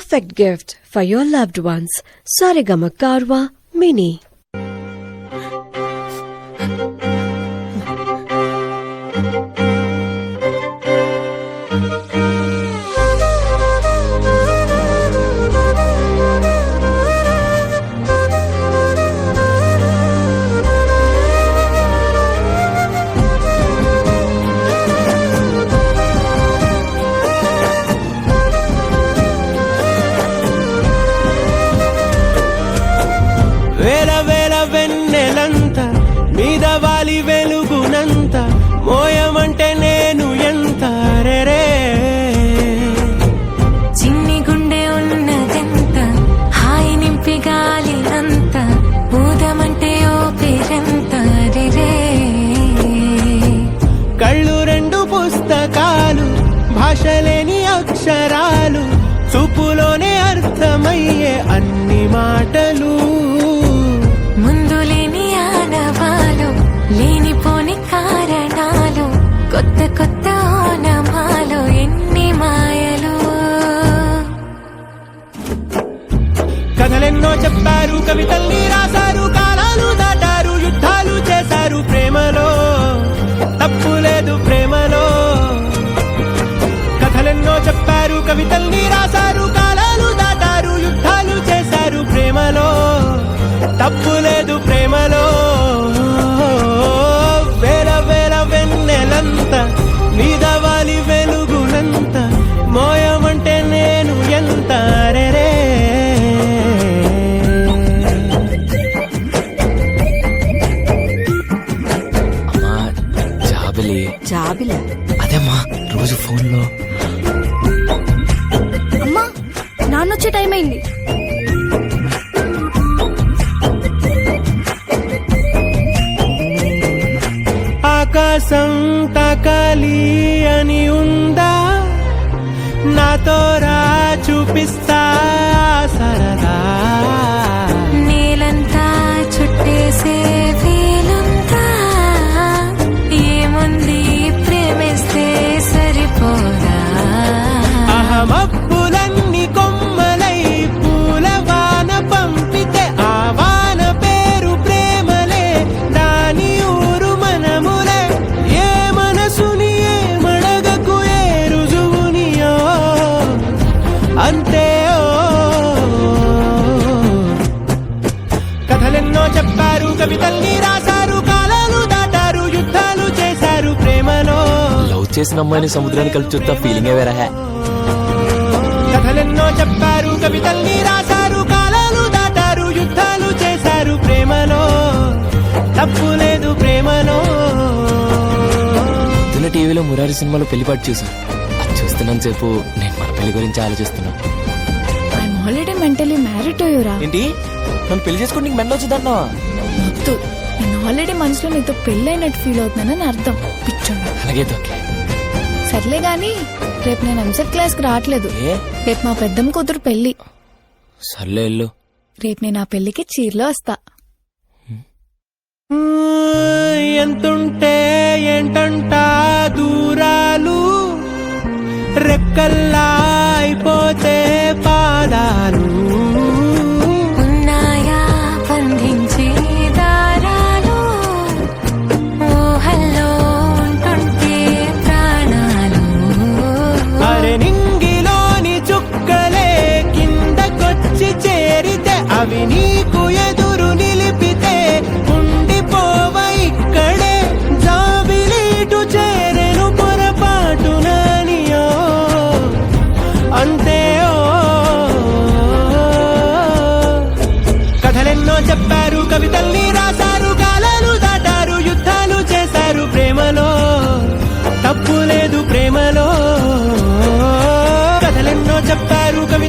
perfect gift for your loved ones. Saregama Karwa Mini. మీదవాలి వెలుగునంత మోయమంటే నేను ఎంత రే చిన్ని గుండె ఉన్నదెంత హాయి నింపి గాలి అంత ఊదమంటే ఓ పేరెంత రే కళ్ళు రెండు పుస్తకాలు భాషలేని అక్షరాలు చూపులోనే అర్థమయ్యే అన్ని మాటలు ముందు లేని ఆనవాలు లేనిపోని కారణాలు కొత్త కొత్త ఓనమాలు ఎన్ని మాయలు కథలెన్నో చెప్పారు కవితల్ని రాశారు కాలాలు దాటారు యుద్ధాలు చేశారు ప్రేమలో తప్పు లేదు ప్రేమలో కథలెన్నో చెప్పారు కవితల్ని రాశారు కాలాలు దాటారు యుద్ధాలు చేశారు ప్రేమలో తప్పు లేదు ప్రేమలో వేల వేల వెన్నెలంత నీదవాలి వెలుగునంత మోయమంటే నేను ఎంత రే అమ్మా జాబిలి అదేమ్మా రోజు ఫోన్లో అమ్మా నాన్నొచ్చే టైం అయింది. ఆకాశం తాకాలి అని ఉందా నాతో రా చూపిస్తా సరదా నేలంతా చుట్టేసే వీలుందా ఏముంది ప్రేమిస్తే సరిపోదా అహమప్పులన్నీ కొమ్మలై పూల వాన పంపితే ఆ వాన పేరు ప్రేమలే దాని ఊరు మనములే ఏ మనసుని ఏ మడగకు ఏ రుజువునియో అంతే కథలెన్నో చెప్పారు కవితల్ని రాశారు కాలాలు దాటారు యుద్ధాలు చేశారు ప్రేమలో లవ్ చేసిన అమ్మాయిని సముద్రాన్ని కలిపి చూస్తా ఫీలింగే వేరే కథలెన్నో చెప్పారు కవితల్ని రాశారు కాలాలు దాటారు యుద్ధాలు చేశారు ప్రేమలో తప్పు లేదు ప్రేమలో పొద్దున్న టీవీలో మురారి సినిమాలో పెళ్లిపాటు చూసాను అది చూస్తున్నాను సేపు నేను మన పెళ్లి గురించి ఆలోచిస్తున్నా. I'm already mentally married to యురా. ఏంటి నన్ను పెళ్లి చేసుకుని నీకు మెండ వచ్చిందన్నా? వద్దు, నేను ఆల్రెడీ మనసులో నీతో పెళ్ళైనట్టు ఫీల్ అవుతున్నానని అర్థం. పిచ్చోడా. అలాగే ఓకే సర్లే గాని రేపు నేను ఎంసెట్ క్లాస్ కి రావట్లేదు. రేపు మా పెద్దమ్మ కూతురు పెళ్లి. సర్లే వెళ్ళు. రేపు నేను ఆ పెళ్లికి చీరలో వస్తా. ఎంతుంటే ఏంటంట దూరాలు రెక్కల్లా అయిపోతే పాదాలు ఉన్నాయా బంధించే దారాలు ఊహల్లో ఉంటుంటే ప్రాణాలు అరే నింగిలోని చుక్కలే కిందకొచ్చి చేరితే అవి నీకు ఎదురు నిలిపితే ఉండిపోవ ఇక్కడే జాబిలీటు చేరెను పొరపాటుననియో అంతే కథలెన్నో చెప్పారు కవితల్ని రాశారు కాలాలు దాటారు యుద్ధాలు చేశారు ప్రేమలో తప్పు లేదు ప్రేమలో కథలెన్నో చెప్పారు కవి